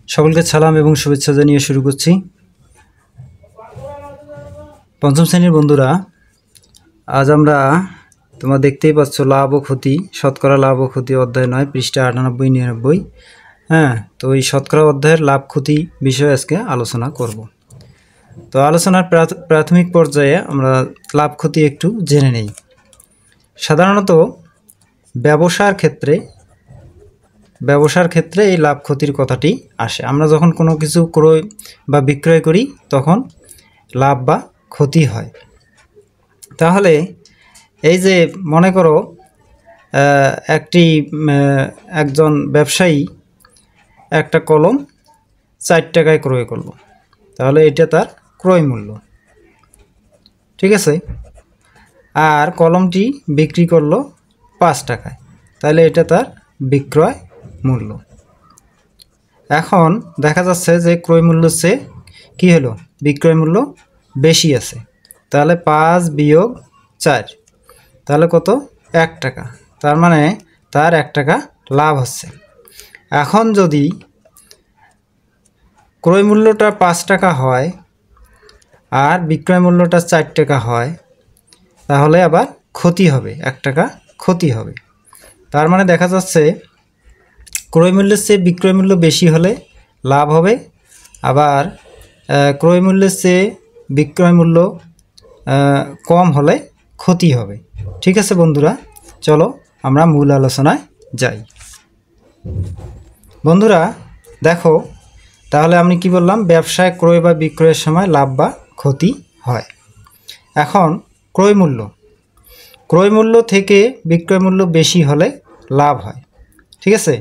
সকলকে সালাম এবং শুভেচ্ছা জানিয়ে শুরু করছি। পঞ্চম শ্রেণীর বন্ধুরা, আজ আমরা তোমরা দেখতেই পাচ্ছ লাভ ও ক্ষতি, শতকরা লাভ ও ক্ষতি অধ্যায় 9 পৃষ্ঠা 98-99। তো এই শতকরা অধ্যায়ের লাভ ক্ষতি বিষয়ে আজকে আলোচনা করব। তো আলোচনার প্রাথমিক পর্যায়ে আমরা লাভ ক্ষতি একটু জেনে নেই। সাধারণত ব্যবসার ক্ষেত্রে এই লাভ ক্ষতির কথাটি আসে। আমরা যখন কোনো কিছু ক্রয় বা বিক্রয় করি তখন লাভ বা ক্ষতি হয়। তাহলে এই যে মনে করো একজন ব্যবসায়ী একটা কলম 4 টাকায় ক্রয় করলো, তাহলে এটা তার ক্রয় মূল্য, ঠিক আছে। আর কলমটি বিক্রি করলো 5 টাকায়, তাহলে এটা তার বিক্রয় মূল্য। এখন দেখা যাচ্ছে যে ক্রয় মূল্য চেয়ে কী হলো, বিক্রয় মূল্য বেশি আছে, তাহলে 5 বিয়োগ 4, তাহলে কত, 1 টাকা। তার মানে তার 1 টাকা লাভ হচ্ছে। এখন যদি ক্রয় মূল্যটা 5 টাকা হয় আর বিক্রয় মূল্যটা 4 টাকা হয়, তাহলে আবার ক্ষতি হবে, 1 টাকা ক্ষতি হবে। তার মানে দেখা যাচ্ছে ক্রয় মূল্যের চেয়ে বিক্রয় মূল্য বেশি হলে লাভ হবে, আবার ক্রয় মূল্যের চেয়ে বিক্রয় মূল্য কম হলে ক্ষতি হবে। ঠিক আছে বন্ধুরা, চলো আমরা মূল আলোচনায় যাই। বন্ধুরা দেখো, তাহলে আমি কি বললাম, ব্যবসায় ক্রয় বা বিক্রয়ের সময় লাভ বা ক্ষতি হয়। এখন ক্রয় মূল্য থেকে বিক্রয় মূল্য বেশি হলে লাভ হয়, ঠিক আছে।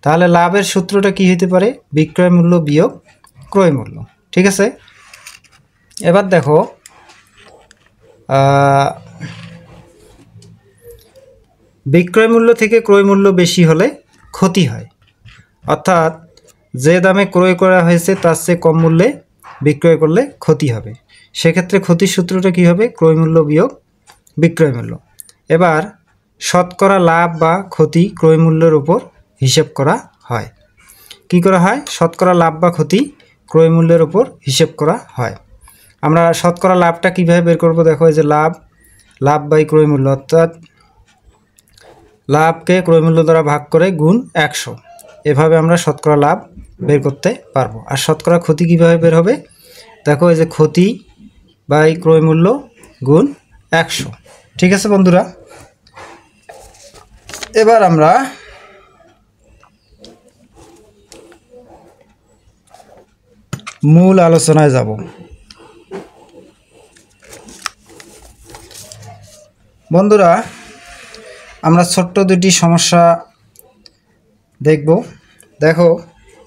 তাহলে লাভের সূত্রটা কি হতে পারে, বিক্রয় মূল্য বিয়োগ ক্রয় মূল্য, ঠিক আছে। এবার দেখো বিক্রয় মূল্য থেকে ক্রয় মূল্য বেশি হলে ক্ষতি হয়, অর্থাৎ যে দামে ক্রয় করা হয়েছে তার চেয়ে কম মূল্যে বিক্রয় করলে ক্ষতি হবে। সেক্ষেত্রে ক্ষতির সূত্রটা কি হবে, ক্রয় মূল্য বিয়োগ বিক্রয় মূল্য। এবার শতকরা লাভ বা ক্ষতি ক্রয় মূল্যের উপর হিসেব করা হয়। কি করা হয়, শতকরা লাভ বা ক্ষতি ক্রয় মূল্যের উপর হিসেব করা হয়। আমরা শতকরা লাভটা কিভাবে বের করব, দেখো এই যে লাভ বাই ক্রয় মূল্য, অর্থাৎ লাভকে ক্রয় মূল্য দ্বারা ভাগ করে গুণ 100, এভাবে আমরা শতকরা লাভ বের করতে পারবো। আর শতকরা ক্ষতি কিভাবে বের হবে, দেখো এই যে ক্ষতি বাই ক্রয় মূল্য গুণ 100, ঠিক আছে বন্ধুরা। এবার আমরা মূল আলোচনায় যাব। বন্ধুরা আমরা ছোট্ট দুটি সমস্যা দেখব। দেখো,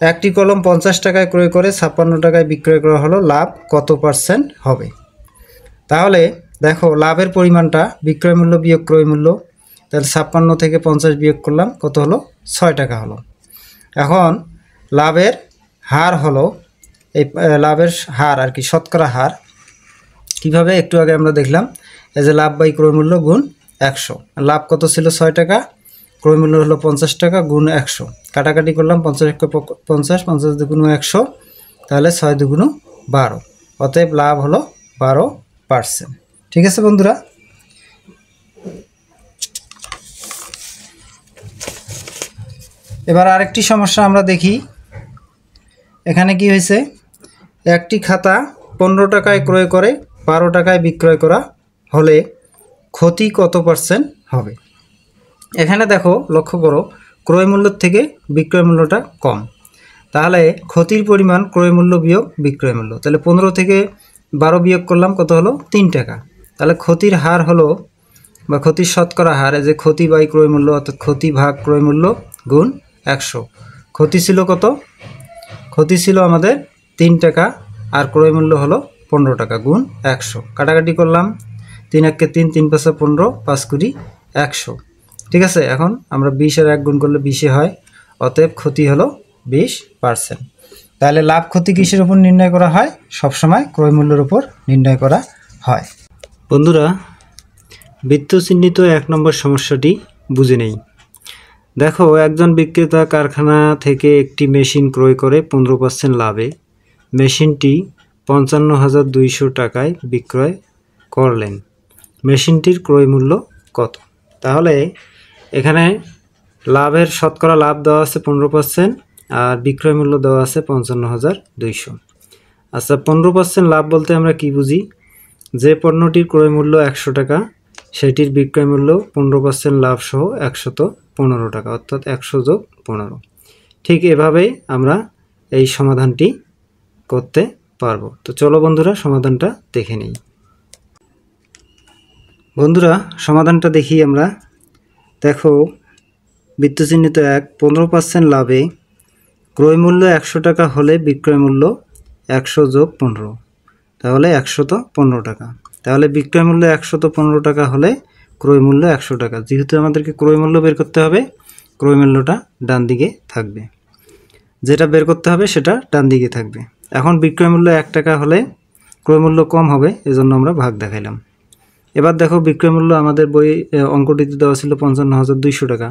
একটি কলম 50 টাকায় ক্রয় করে 56 টাকায় বিক্রয় করা হলো, লাভ কত পার্সেন্ট হবে। তাহলে দেখো লাভের পরিমাণটা বিক্রয় মূল্য বিয়োগ ক্রয় মূল্য, তাহলে 56 থেকে 50 বিয়োগ করলাম, কত হলো, 6 টাকা হলো। এখন লাভের হার হলো, এই লাভের হার আর কি, শতকরা হার কিভাবে একটু আগে আমরা দেখলাম, এই যে লাভ বাই ক্রয় মূল্য গুণ 100। লাভ কত ছিল, 6 টাকা, ক্রয় মূল্য হলো 50 টাকা গুণ 100, কাটাকাটি করলাম, 50 × 50, 50 দুগুণ 100, তাহলে 6 দুগুণ 12, অতএব লাভ হলো 12%, ঠিক আছে বন্ধুরা। এবার আরেকটি সমস্যা আমরা দেখি। এখানে কি হয়েছে, একটি খাতা 15 টাকায় ক্রয় করে 12 টাকায় বিক্রয় করা হলে ক্ষতি কত পার্সেন্ট হবে। এখানে দেখো, লক্ষ্য করো, ক্রয় মূল্যের থেকে বিক্রয় মূল্যটা কম, তাহলে ক্ষতির পরিমাণ ক্রয় মূল্য বিয়োগ বিক্রয় মূল্য। তাহলে 15 থেকে 12 বিয়োগ করলাম, কত হলো, 3 টাকা। তাহলে ক্ষতির হার হলো, বা ক্ষতির শতকরা হার, যে ক্ষতি বাই ক্রয় মূল্য, অর্থাৎ ক্ষতি ভাগ ক্রয় মূল্য গুণ 100। ক্ষতি ছিল কত, ক্ষতি ছিল আমাদের 3 টাকা, আর ক্রয় মূল্য হলো 15 টাকা গুণ 100, কাটাকাটি করলাম, 3 × 3, 3 × 5 = 15, 5 × 20 = 100, ঠিক আছে। এখন আমরা 20 আর 1 গুণ করলে 20 হয়, অতএব ক্ষতি হলো 20%। তাহলে লাভ ক্ষতি কিসের উপর নির্ণয় করা হয়, সবসময় ক্রয় মূল্যের উপর নির্ণয় করা হয়। বন্ধুরা বৃত্ত চিহ্নিত 1 নম্বর সমস্যাটি বুঝে নেই। দেখো, একজন বিক্রেতা কারখানা থেকে একটি মেশিন ক্রয় করে 15% লাভে মেশিনটি 55,200 টাকায় বিক্রয় করলেন। মেশিনটির ক্রয় মূল্য কত? তাহলে এখানে লাভের শতকরা লাভ দেওয়া আছে 15% আর বিক্রয় মূল্য দেওয়া আছে 55,200। আচ্ছা, 15% লাভ বলতে আমরা কি বুঝি? যে পণ্যটির ক্রয় মূল্য 100 টাকা সেটির বিক্রয় মূল্য 15% লাভ সহ 115 টাকা, অর্থাৎ 100 যোগ 15। ঠিক এভাবেই আমরা এই সমাধানটি করতে পারবো। তো চলো বন্ধুরা সমাধানটা দেখে নিই। বন্ধুরা সমাধানটা দেখি আমরা। দেখো, বৃত্তচিহ্নিত 1, 15% লাভে ক্রয় মূল্য 100 টাকা হলে বিক্রয় মূল্য 100 যোগ 15, তাহলে 115 টাকা। তাহলে বিক্রয় মূল্য 115 টাকা হলে ক্রয় মূল্য 100 টাকা। যেহেতু আমাদেরকে ক্রয় মূল্য বের করতে হবে, ক্রয় মূল্যটা ডান দিকে থাকবে, যেটা বের করতে হবে সেটা ডান দিকে থাকবে। এখন বিক্রয় মূল্য 1 টাকা হলে ক্রয় মূল্য কম হবে, এজন্য আমরা ভাগ দেখাইলাম। এবার দেখো, বিক্রয় মূল্য আমাদের বই অঙ্কটিতে দেওয়া ছিল 55,200 টাকা।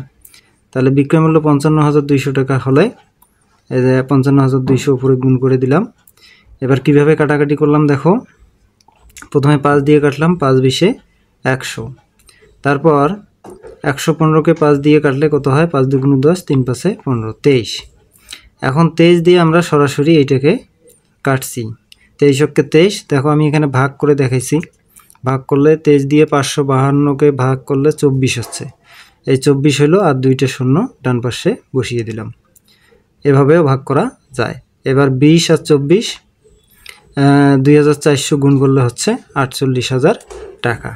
তাহলে বিক্রয় মূল্য 55,200 টাকা হলে এই যে 55,200 উপরে গুণ করে দিলাম। এবার কিভাবে কাটাকাটি করলাম দেখো, প্রথমে 5 দিয়ে কাটলাম, 5 20 100। তারপর 115কে 5 দিয়ে কাটলে কত হয়? 5 2 10, 3 5 15, 23। এখন 23 দিয়ে আমরা সরাসরি এইটাকে কাটছি। 23 23, দেখো আমি এখানে ভাগ করে দেখাইছি। ভাগ করলে 23 দিয়ে 552কে ভাগ করলে 24 হচ্ছে। এই 24 হলো, আর 2টা শূন্য ডান পাশে বসিয়ে দিলাম। এভাবেও ভাগ করা যায়। এবার 20 আর 24, 2400 গুণ করলে হচ্ছে 48,000 টাকা।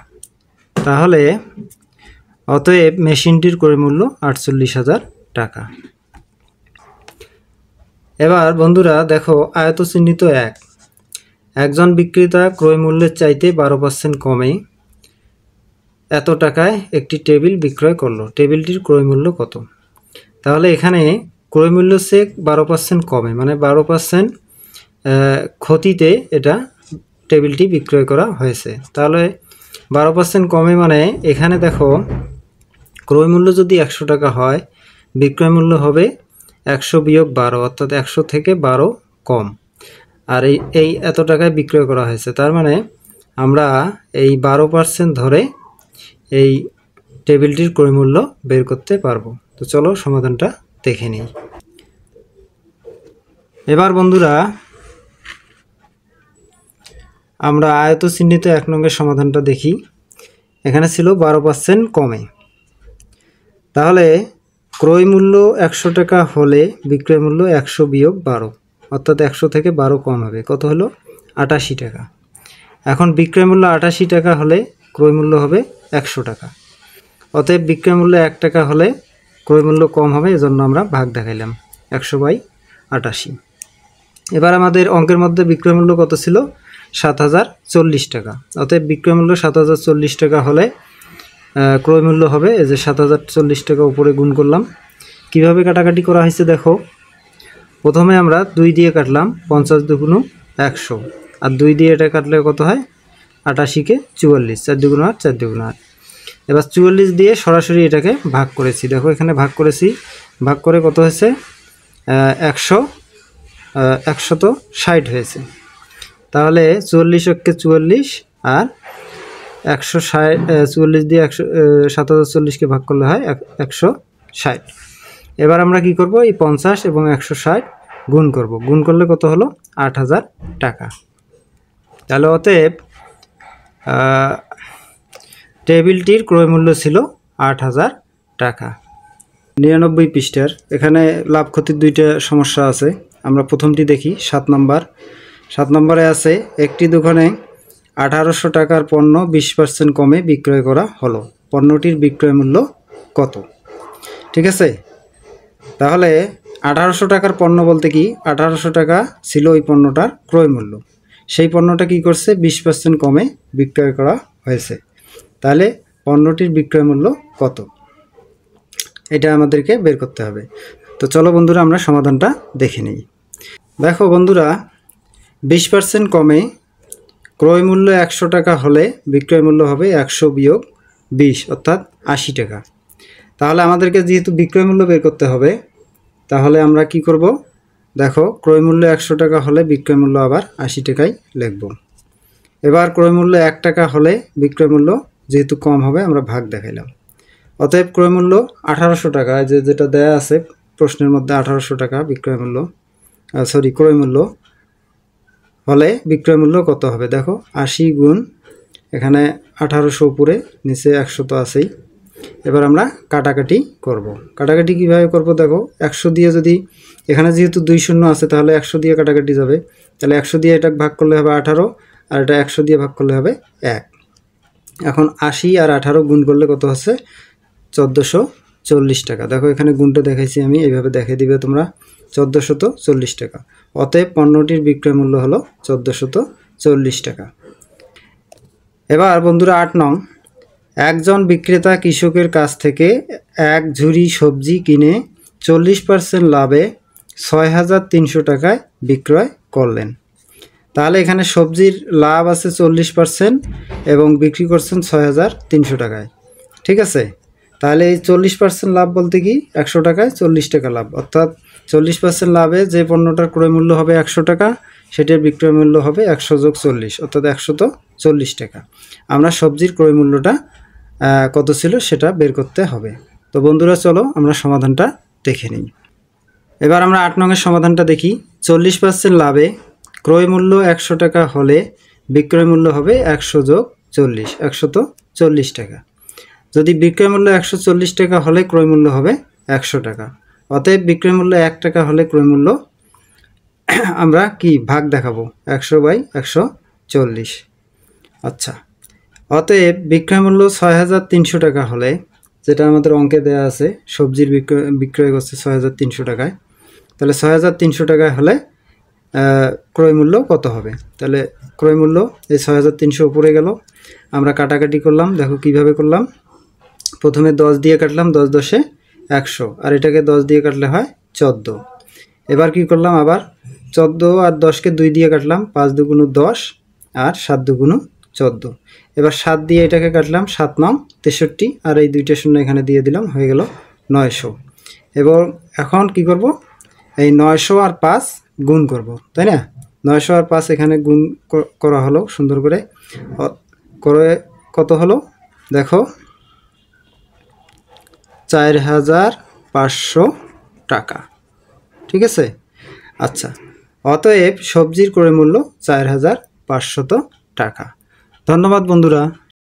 তাহলে অতএব মেশিনটির ক্রয় মূল্য 48,000 টাকা। এবার বন্ধুরা দেখো, আয়ত চিহ্নিত 1, একজন বিক্রেতা ক্রয় মূল্যের চাইতে 12% কমে এত টাকায় একটি টেবিল বিক্রয় করলো। টেবিলটির ক্রয় মূল্য কত? তাহলে এখানে ক্রয় মূল্য সে 12% কমে, মানে 12% ক্ষতিতে এটা টেবিলটি বিক্রয় করা হয়েছে। তাহলে 12% কমে মানে এখানে দেখো, ক্রয় মূল্য যদি 100 টাকা হয়, বিক্রয় মূল্য হবে 100 বিয়োগ 12, অর্থাৎ 100 থেকে 12 কম। আর এই এত টাকায় বিক্রয় করা হয়েছে, তার মানে আমরা এই 12% ধরে এই টেবিলটির ক্রয় মূল্য বের করতে পারবো। তো চলো সমাধানটা দেখে নিই। এবার বন্ধুরা আমরা আয়ত চিহ্নিত 1 নংয়ের সমাধানটা দেখি। এখানে ছিল 12% কমে। তাহলে ক্রয় মূল্য 100 টাকা হলে বিক্রয় মূল্য 100 বিয়োগ 12, অর্থাৎ 100 থেকে 12 কম হবে। কত হলো? 88 টাকা। এখন বিক্রয় মূল্য 88 টাকা হলে ক্রয় মূল্য হবে 100 টাকা। অতএব বিক্রয় মূল্য 1 টাকা হলে ক্রয় মূল্য কম হবে, এজন্য আমরা ভাগ দেখাইলাম 100/88। এবার আমাদের অঙ্কের মধ্যে বিক্রয় মূল্য কত ছিল? 7,040 টাকা। অতএব বিক্রয় মূল্য 7,040 টাকা হলে ক্রয় মূল্য হবে এই যে 7,040 টাকা, উপরে গুণ করলাম। কিভাবে কাটাকাটি করা হয়েছে দেখো, প্রথমে আমরা 2 দিয়ে কাটলাম, 50 2 100, আর 2 দিয়ে এটা কাটলে কত হয়? 88কে 44, 4 2 8, 4 2 8। এবার 44 দিয়ে সরাসরি এটাকে ভাগ করেছি। দেখো এখানে ভাগ করেছি, ভাগ করে কত হয়েছে? 160 হয়েছে। তাহলে 44 কে 44 আর 160, 44 দিয়ে 7,040কে ভাগ করলে হয় 160। এবার আমরা কি করব? এই 50 এবং 160 গুণ করব। গুণ করলে কত হলো? 8,000 টাকা। তাহলে অতএব টেবিলটির ক্রয় মূল্য ছিল 8,000 টাকা। 99 পৃষ্ঠার এখানে লাভ ক্ষতির 2টা সমস্যা আছে। আমরা প্রথমটি দেখি, 7 নম্বর। 7 নম্বরে আছে, একটি দোকানে 1800 টাকার পণ্য 20% কমে বিক্রয় করা হলো। পণ্যটির বিক্রয় মূল্য কত? ঠিক আছে, তাহলে 1800 টাকার পণ্য বলতে কি, 1800 টাকা ছিল ওই পণ্যটার ক্রয় মূল্য। সেই পণ্যটা কি করছে? 20% কমে বিক্রয় করা হয়েছে। তাহলে পণ্যটির বিক্রয় মূল্য কত? এটা আমাদেরকে বের করতে হবে। তো চলো বন্ধুরা আমরা সমাধানটা দেখে নিই। দেখো বন্ধুরা, 20% কমে ক্রয় মূল্য 100 টাকা হলে বিক্রয় মূল্য হবে 100 বিয়োগ 20, অর্থাৎ 80 টাকা। তাহলে আমাদেরকে যেহেতু বিক্রয় মূল্য বের করতে হবে, তাহলে আমরা কি করব, দেখো ক্রয় মূল্য 100 টাকা হলে বিক্রয় মূল্য আবার 80 টাকায় লিখব। এবার ক্রয় মূল্য 1 টাকা হলে বিক্রয় মূল্য যেহেতু কম হবে আমরা ভাগ দেখাইলাম। অতএব ক্রয় মূল্য 1800 টাকা, যেটা দেয়া আছে প্রশ্নের মধ্যে 1800 টাকা বিক্রয় মূল্য, ক্রয় মূল্য হলে বিক্রয় মূল্য কত হবে, দেখো 80 গুণ এখানে 1800 উপরে নিচে 100 তো আছেই। এবার আমরা কাটাকাটি করব। কাটাকাটি কিভাবে করব, দেখো 100 দিয়ে যদি এখানে যেহেতু 2 শূন্য আছে তাহলে 100 দিয়ে কাটাকাটি যাবে, তাহলে 100 দিয়ে এটা ভাগ করলে হবে 18 আর এটা 100 দিয়ে ভাগ করলে হবে 1। এখন 80 আর 18 গুণ করলে কত হচ্ছে 1440 টাকা। দেখো এখানে গুণটা দেখাইছি আমি, এইভাবে দেখিয়ে দিবে তোমরা, 1440 টাকা। অতএব পণ্যটির বিক্রয় মূল্য হলো 1440 টাকা। এবার বন্ধুরা 8 নং, একজন বিক্রেতা কৃষকের কাছ থেকে 1 ঝুড়ি সবজি কিনে 40% লাভে 6300 টাকায় বিক্রয় করলেন। তাহলে এখানে সবজির লাভ আছে 40% এবং বিক্রি করছেন 6300 টাকায়, ঠিক আছে। তাহলে এই 40% লাভ বলতে কি 100 টাকায় 40 টাকা লাভ, অর্থাৎ 40% লাভে যে পণ্যটার ক্রয় মূল্য হবে 100 টাকা, সেটার বিক্রয় মূল্য হবে 100 যোগ 40, অর্থাৎ 140 টাকা। আমরা সবজির ক্রয় মূল্যটা কত ছিল সেটা বের করতে হবে। তো বন্ধুরা চলো আমরা সমাধানটা দেখে নিই। এবার আমরা 8 নংয়ের সমাধানটা দেখি। 40% লাভে ক্রয় মূল্য 100 টাকা হলে বিক্রয় মূল্য হবে 100 যোগ 40, 140 টাকা। যদি বিক্রয় মূল্য 140 টাকা হলে ক্রয় মূল্য হবে 100 টাকা। অতএব বিক্রয় মূল্য 1 টাকা হলে ক্রয় মূল্য আমরা কি ভাগ দেখাবো, 100/140। আচ্ছা, অতএব বিক্রয় মূল্য 6300 টাকা হলে, যেটা আমাদের অঙ্কে দেওয়া আছে সবজির বিক্রয় করছে 6300 টাকায়, তাহলে 6300 টাকায় হলে ক্রয় মূল্য কত হবে। তাহলে ক্রয় মূল্য এই 6300 উপরে গেল, আমরা কাটাকাটি করলাম, দেখো কিভাবে করলাম। প্রথমে 10 দিয়ে কাটলাম, 10 10 100, আর এটাকে 10 দিয়ে কাটলে হয় 14। এবার কি করলাম, আবার 14 আর 10কে 2 দিয়ে কাটলাম, 5 দুগুণ 10 আর 7 দুগুণ 14। এবার 7 দিয়ে এটাকে কাটলাম, 7 নং 63, আর এই 2টা শূন্য এখানে দিয়ে দিলাম, হয়ে গেল 900। এবং এখন কি করব, এই 900 আর 5 গুণ করব, তাই না। 900 আর 5 এখানে গুণ করা হলো সুন্দর করে, কত হলো দেখো 4500 টাকা, ঠিক আছে। আচ্ছা, অতএব সবজির ক্রয় মূল্য 4500 টাকা। ধন্যবাদ বন্ধুরা।